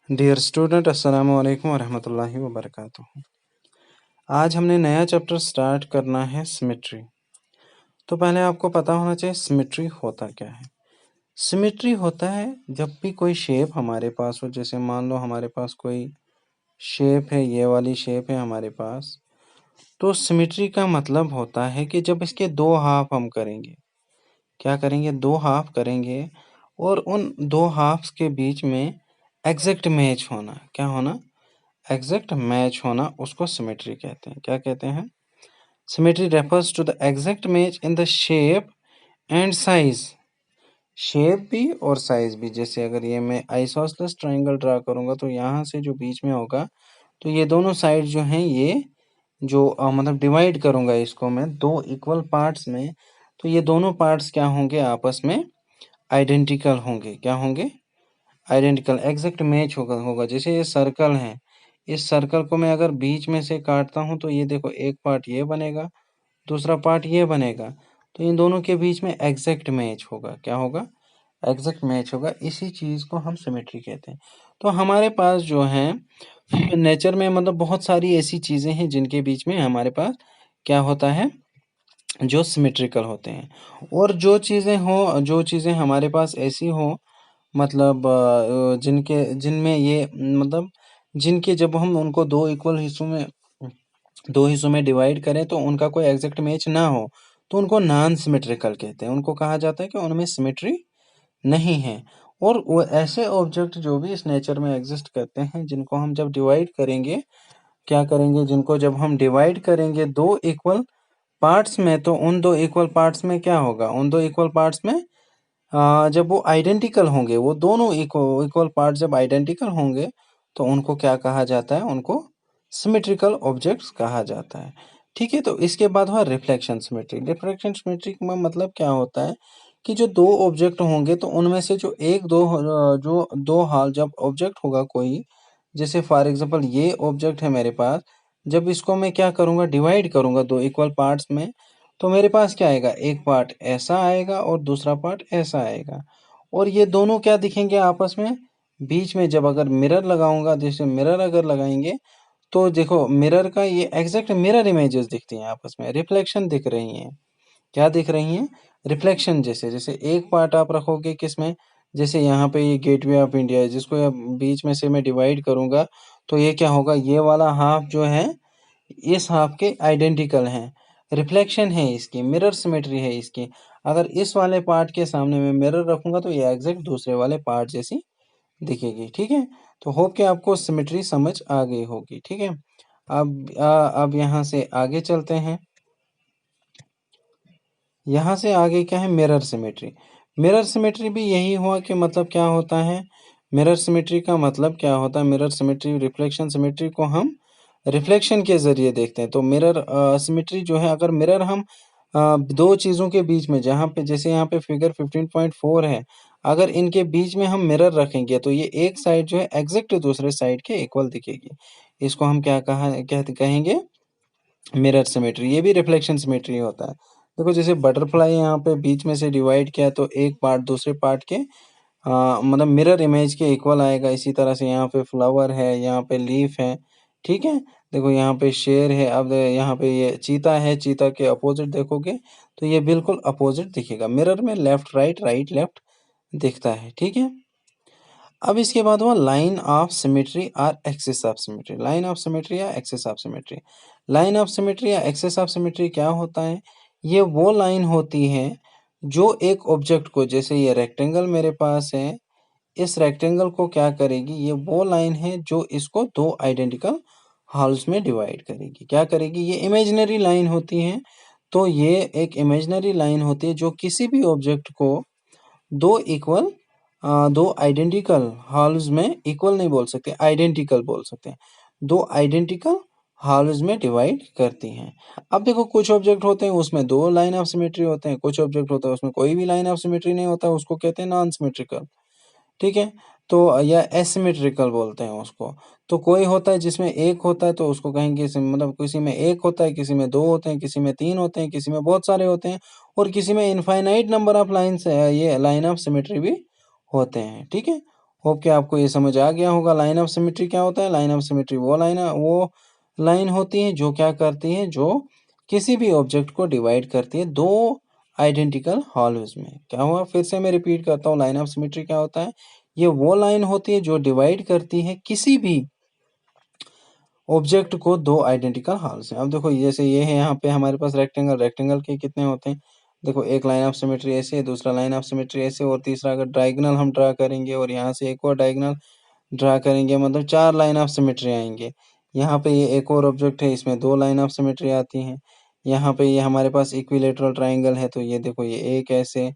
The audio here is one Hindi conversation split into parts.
डियर स्टूडेंट अस्सलाम वालेकुम वरहमतुल्लाहि वबरकातुहू। आज हमने नया चैप्टर स्टार्ट करना है सिमेट्री। तो पहले आपको पता होना चाहिए सिमेट्री होता क्या है। सिमेट्री होता है जब भी कोई शेप हमारे पास हो, जैसे मान लो हमारे पास कोई शेप है, ये वाली शेप है हमारे पास। तो सिमेट्री का मतलब होता है कि जब इसके दो हाफ हम करेंगे, क्या करेंगे, दो हाफ करेंगे और उन दो हाफ्स के बीच में एग्जैक्ट मैच होना, क्या होना, एग्जैक्ट मैच होना, उसको सिमेट्री कहते हैं। क्या कहते हैं? Symmetry refers to the exact match in the shape and size. Shape भी और साइज भी। जैसे अगर ये मैं आइसोसेलेस ट्रायंगल ड्रा करूंगा तो यहाँ से जो बीच में होगा, तो ये दोनों साइड जो हैं, ये जो मतलब डिवाइड करूंगा इसको मैं दो इक्वल पार्ट्स में, तो ये दोनों पार्ट्स क्या होंगे, आपस में आइडेंटिकल होंगे। क्या होंगे? आइडेंटिकल, एग्जैक्ट मैच होगा। जैसे ये सर्कल है, इस सर्कल को मैं अगर बीच में से काटता हूँ तो ये देखो, एक पार्ट ये बनेगा, दूसरा पार्ट ये बनेगा, तो इन दोनों के बीच में एग्जैक्ट मैच होगा। क्या होगा? एग्जैक्ट मैच होगा। इसी चीज को हम सिमेट्री कहते हैं। तो हमारे पास जो है नेचर में, मतलब बहुत सारी ऐसी चीजें हैं जिनके बीच में हमारे पास क्या होता है, जो सिमेट्रिकल होते हैं। और जो चीजें हमारे पास ऐसी हो, मतलब जिनमें ये मतलब जिनके जब हम उनको दो हिस्सों में डिवाइड करें तो उनका कोई एग्जैक्ट मैच ना हो, तो उनको नॉन सिमेट्रिकल कहते हैं। उनको कहा जाता है कि उनमें सिमेट्री नहीं है। और वो ऐसे ऑब्जेक्ट जो भी इस नेचर में एग्जिस्ट करते हैं, जिनको हम जब डिवाइड करेंगे, क्या करेंगे, जिनको जब हम डिवाइड करेंगे दो इक्वल पार्ट्स में, तो उन दो इक्वल पार्ट्स में क्या होगा, उन दो इक्वल पार्ट्स में जब वो आइडेंटिकल होंगे, वो दोनों इक्वल पार्ट जब आइडेंटिकल होंगे, तो उनको क्या कहा जाता है, उनको सिमेट्रिकल ऑब्जेक्ट्स कहा जाता है। ठीक है। तो इसके बाद हुआ रिफ्लेक्शन सिमेट्री। रिफ्लेक्शन सिमेट्री में मतलब क्या होता है कि जो दो ऑब्जेक्ट होंगे, तो उनमें से जो दो हाल, जब ऑब्जेक्ट होगा कोई, जैसे फॉर एग्जांपल ये ऑब्जेक्ट है मेरे पास, जब इसको मैं क्या करूंगा, डिवाइड करूंगा दो इक्वल पार्ट्स में, तो मेरे पास क्या आएगा, एक पार्ट ऐसा आएगा और दूसरा पार्ट ऐसा आएगा। और ये दोनों क्या दिखेंगे आपस में, बीच में जब अगर मिरर लगाऊंगा, जैसे मिरर अगर लगाएंगे, तो देखो मिरर का ये एग्जैक्ट मिरर इमेजेस दिखती हैं आपस में, रिफ्लेक्शन दिख रही हैं। क्या दिख रही हैं? रिफ्लेक्शन। जैसे जैसे एक पार्ट आप रखोगे किसमें, जैसे यहाँ पे ये गेटवे ऑफ इंडिया है, जिसको बीच में से मैं डिवाइड करूंगा, तो ये क्या होगा, ये वाला हाफ जो है इस हाफ के आइडेंटिकल हैं, रिफ्लेक्शन है इसकी, मिरर सिमेट्री है इसकी। अगर इस वाले पार्ट के सामने मैं मिरर रखूंगा तो ये एग्जैक्ट दूसरे वाले पार्ट जैसी दिखेगी। ठीक है। तो होप कि आपको सिमेट्री समझ आ गई होगी। ठीक है। अब यहाँ से आगे चलते हैं। यहाँ से आगे क्या है, मिरर सिमेट्री। मिरर सिमेट्री भी यही हुआ कि मतलब क्या होता है, मिरर सिमेट्री का मतलब क्या होता है, मिरर सिमेट्री, रिफ्लेक्शन सिमेट्री को हम रिफ्लेक्शन के जरिए देखते हैं। तो मिरर सिमेट्री जो है, अगर मिरर हम दो चीजों के बीच में, जहाँ पे जैसे यहाँ पे फिगर 15.4 है, अगर इनके बीच में हम मिरर रखेंगे तो ये एक साइड जो है एग्जैक्ट दूसरे साइड के इक्वल दिखेगी। इसको हम क्या कहेंगे, मिरर सिमेट्री। ये भी रिफ्लेक्शन सिमेट्री होता है। देखो जैसे बटरफ्लाई यहाँ पे बीच में से डिवाइड किया, तो एक पार्ट दूसरे पार्ट के मतलब मिरर इमेज के इक्वल आएगा। इसी तरह से यहाँ पे फ्लावर है, यहाँ पे लीफ है। ठीक है। देखो यहाँ पे शेर है, अब यहाँ पे ये चीता है, चीता के अपोजिट देखोगे तो ये बिल्कुल अपोजिट दिखेगा। मिरर में लेफ्ट राइट, राइट लेफ्ट दिखता है। ठीक है। अब इसके बाद हुआ लाइन ऑफ सिमेट्री और axis of symmetry. Line of symmetry या axis of symmetry. Line of symmetry या एक्सिस ऑफ सिमेट्री क्या होता है? ये वो लाइन होती है जो एक ऑब्जेक्ट को, जैसे ये रेक्टेंगल मेरे पास है, इस रेक्टेंगल को क्या करेगी, ये वो लाइन है जो इसको दो आइडेंटिकल हाल्स में डिवाइड करेगी। क्या करेगी? ये इमेजिनरी लाइन होती है। तो ये एक इमेजिनरी लाइन होती है जो किसी भी ऑब्जेक्ट को दो आइडेंटिकल हाल्स में, इक्वल नहीं बोल सकते, आइडेंटिकल बोल सकते हैं, दो आइडेंटिकल हाल्स में डिवाइड करती हैं। अब देखो कुछ ऑब्जेक्ट होते हैं उसमें दो लाइन ऑफ सिमेट्री होते हैं, कुछ ऑब्जेक्ट होता है उसमें कोई भी लाइन ऑफ सिमेट्री नहीं होता, उसको कहते हैं नॉन सिमेट्रिकल। ठीक है। तो या एसिमेट्रिकल बोलते हैं उसको। तो कोई होता है जिसमें एक होता है तो उसको कहेंगे मतलब किसी में एक होता है, किसी में दो होते हैं, किसी में तीन होते हैं, किसी में बहुत सारे होते हैं, और किसी में इनफाइनाइट नंबर ऑफ लाइन्स, ये लाइन ऑफ सिमेट्री भी होते हैं। ठीक है। होप कि आपको ये समझ आ गया होगा। लाइन ऑफ सिमेट्री क्या होता है? लाइन ऑफ सिमेट्री वो लाइन होती है जो क्या करती है, जो किसी भी ऑब्जेक्ट को डिवाइड करती है दो आइडेंटिकल हॉलोज में। क्या हुआ? फिर से मैं रिपीट करता हूँ, लाइन ऑफ सिमेट्री क्या होता है? ये वो लाइन होती है जो डिवाइड करती है किसी भी ऑब्जेक्ट को दो आइडेंटिकल हॉल से। अब देखो जैसे ये है, यहाँ पे हमारे पास रेक्टेंगल, रेक्टेंगल के कितने होते हैं? देखो एक लाइन ऑफ सिमेट्री ऐसे है, दूसरा लाइन ऑफ सिमेट्री ऐसे, और तीसरा अगर डायगोनल हम ड्रा करेंगे और यहाँ से एक और डायगोनल ड्रा करेंगे, मतलब चार लाइन ऑफ सिमेट्री आएंगे। यहाँ पे ये एक और ऑब्जेक्ट है, इसमें दो लाइन ऑफ सिमेट्री आती हैं। यहाँ पे ये हमारे पास इक्विलेटरल ट्राइंगल है, तो ये देखो ये एक ऐसे,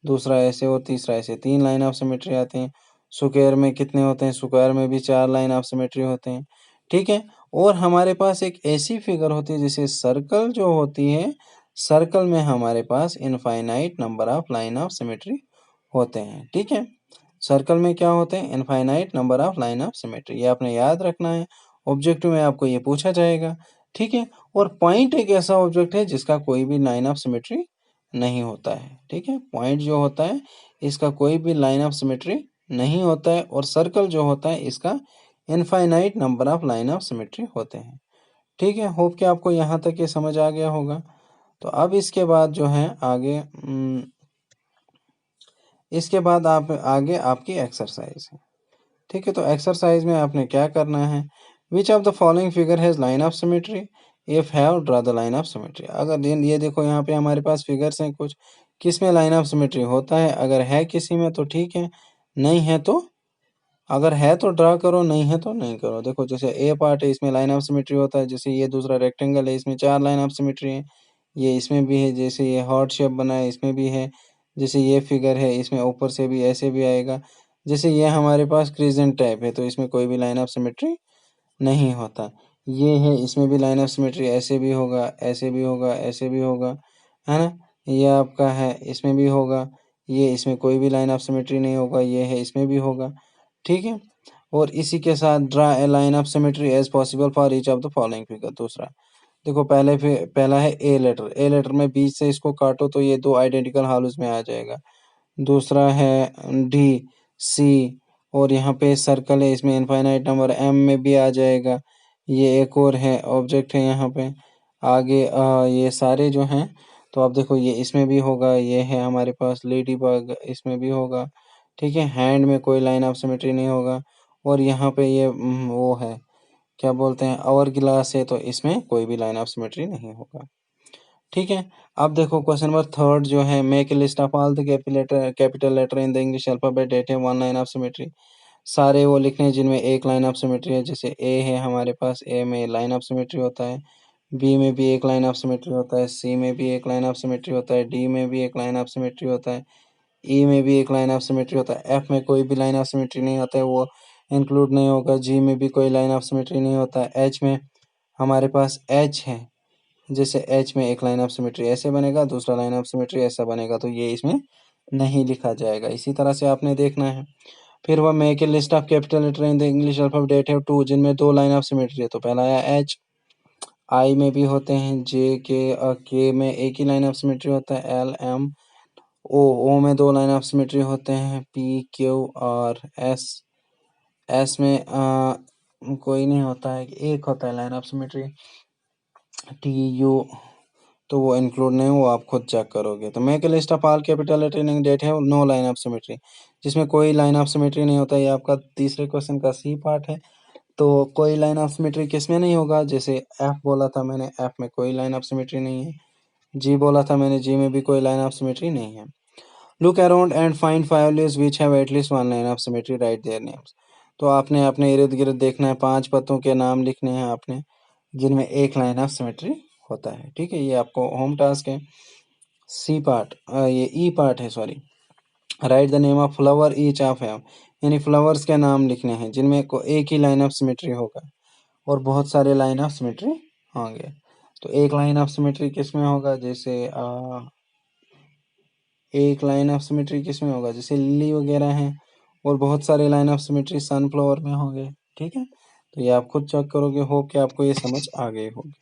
दूसरा ऐसे और तीसरा ऐसे, तीन लाइन ऑफ सिमेट्री आते हैं। स्क्वायर में कितने होते हैं? स्क्वायर में भी चार लाइन ऑफ सिमेट्री होते हैं। ठीक है। और हमारे पास एक ऐसी फिगर होती है जैसे सर्कल जो होती है, सर्कल में हमारे पास infinite number of line of symmetry होते हैं। ठीक है। सर्कल में क्या होते हैं? Infinite number of line of symmetry. ये आपने याद रखना है, ऑब्जेक्टिव में आपको ये पूछा जाएगा। ठीक है। और पॉइंट एक ऐसा ऑब्जेक्ट है जिसका कोई भी लाइन ऑफ सिमेट्री नहीं होता है। ठीक है। पॉइंट जो होता है इसका कोई भी लाइन ऑफ सिमेट्री नहीं होता है, और सर्कल जो होता है इसका infinite number of line of symmetry होते हैं। ठीक है। होप कि आपको यहाँ तक ये समझ आ गया होगा। तो अब इसके बाद जो है आगे इसके बाद आप आगे आपकी एक्सरसाइज है। ठीक है। तो एक्सरसाइज में आपने क्या करना है? Which of the following figure has line of symmetry? If have draw the line of symmetry. अगर ये देखो यहाँ पे हमारे पास फिगर्स हैं कुछ, किस में लाइन ऑफ सिमेट्री होता है? अगर है किसी में तो ठीक है, नहीं है तो, अगर है तो ड्रा करो, नहीं है तो नहीं करो। देखो जैसे ए पार्ट है, इसमें लाइन ऑफ सिमेट्री होता है। जैसे ये दूसरा रेक्टेंगल है, इसमें चार लाइन ऑफ सिमेट्री है। ये इसमें भी है, जैसे ये हार्ट शेप बना है इसमें भी है। जैसे ये फिगर है, इसमें ऊपर से भी ऐसे भी आएगा। जैसे ये हमारे पास क्रिसेंट टाइप है, तो इसमें कोई भी लाइन ऑफ सिमेट्री नहीं होता। ये है, इसमें भी लाइन ऑफ सिमेट्री ऐसे भी होगा, ऐसे भी होगा, ऐसे भी होगा, है ना? ये आपका है, इसमें भी होगा। ये इसमें कोई भी लाइन ऑफ सिमेट्री नहीं होगा। ये है, इसमें भी होगा। ठीक है। और इसी के साथ draw a line of symmetry as possible for each of the following figure. दूसरा देखो, पहला है ए लेटर। ए लेटर में बीच से इसको काटो तो ये दो आइडेंटिकल हाउस में आ जाएगा। दूसरा है डी, सी, और यहाँ पे सर्कल है, इसमें इनफाइनाइट नंबर एम में भी आ जाएगा। ये एक और है ऑब्जेक्ट है यहाँ पे आगे। ये सारे जो हैं, तो आप देखो ये इसमें भी होगा। ये है हमारे पास लेडी बग, इसमें भी होगा। ठीक है। हैंड में कोई लाइन ऑफ सिमेट्री नहीं होगा। और यहाँ पे ये वो है, क्या बोलते हैं, आवर गिलास है, तो इसमें कोई भी लाइन ऑफ सिमेट्री नहीं होगा। ठीक है। अब देखो क्वेश्चन नंबर थर्ड जो है, make a list of all the capital letter in the English alphabet that have one line of symmetry. सारे वो लिखने हैं जिनमें एक लाइन ऑफ सिमेट्री है। जैसे ए है हमारे पास, ए में लाइन ऑफ सिमेट्री होता है। बी में भी एक लाइन ऑफ सिमेट्री होता है। सी में भी एक लाइन ऑफ सिमेट्री होता है। डी में भी एक लाइन ऑफ सिमेट्री होता है। ई में भी एक लाइन ऑफ सिमेट्री होता है। एफ में कोई भी लाइन ऑफ सिमेट्री नहीं होता है, वो इंक्लूड नहीं होगा। जी में भी कोई लाइन ऑफ सिमेट्री नहीं होता है। एच में हमारे पास एच है, जैसे एच में एक लाइन ऑफ सिमेट्री ऐसे बनेगा, दूसरा लाइन ऑफ सिमेट्री ऐसा बनेगा, तो ये इसमें नहीं लिखा जाएगा। इसी तरह से आपने देखना है। फिर वह make a list of capital letter in the English alphabet have two, जिनमें दो लाइन ऑफ सिमेट्री है। तो पहला आया एच, आई में भी होते हैं, जे के में एक ही लाइन ऑफ सिमेट्री होता है। एल एम ओ में दो लाइन ऑफ सिमेट्री होते हैं। पी क्यू और एस, एस में कोई नहीं होता है, एक होता है line of symmetry. T U, तो वो इंक्लूड नहीं, वो आप खुद चेक करोगे। तो make a list of all capital letter in that have no line of symmetry, जिसमें कोई लाइन ऑफ सिमेट्री नहीं होता। ये आपका तीसरे क्वेश्चन का सी पार्ट है। तो कोई लाइन ऑफ सिमेट्री किसमें नहीं होगा? जैसे एफ बोला था मैंने, एफ में कोई लाइन ऑफ सिमेट्री नहीं है। जी बोला था मैंने, जी में भी कोई लाइन ऑफ सिमेट्री नहीं है। Look around and find five leaves which have at least one line of symmetry, right their names. तो आपने अपने इर्द गिर्द देखना है, पांच पत्तों के नाम लिखने हैं आपने जिनमें एक लाइन ऑफ सिमेट्री होता है। ठीक है। ये आपको होम टास्क है। सी पार्ट, ये ई पार्ट है, sorry. Right the name of flower each of have, यानी फ्लावर्स के नाम लिखने हैं जिनमें को एक ही लाइन ऑफ सिमेट्री होगा और बहुत सारे लाइन ऑफ सिमेट्री होंगे। तो एक लाइन ऑफ सिमेट्री किसमें होगा? जैसे एक लाइन ऑफ सिमेट्री किसमें होगा? जैसे लिली वगैरह हैं। और बहुत सारे लाइन ऑफ सिमेट्री सनफ्लावर में होंगे। ठीक है। तो ये आप खुद चेक करोगे। होप कि आपको ये समझ आ गई होगी।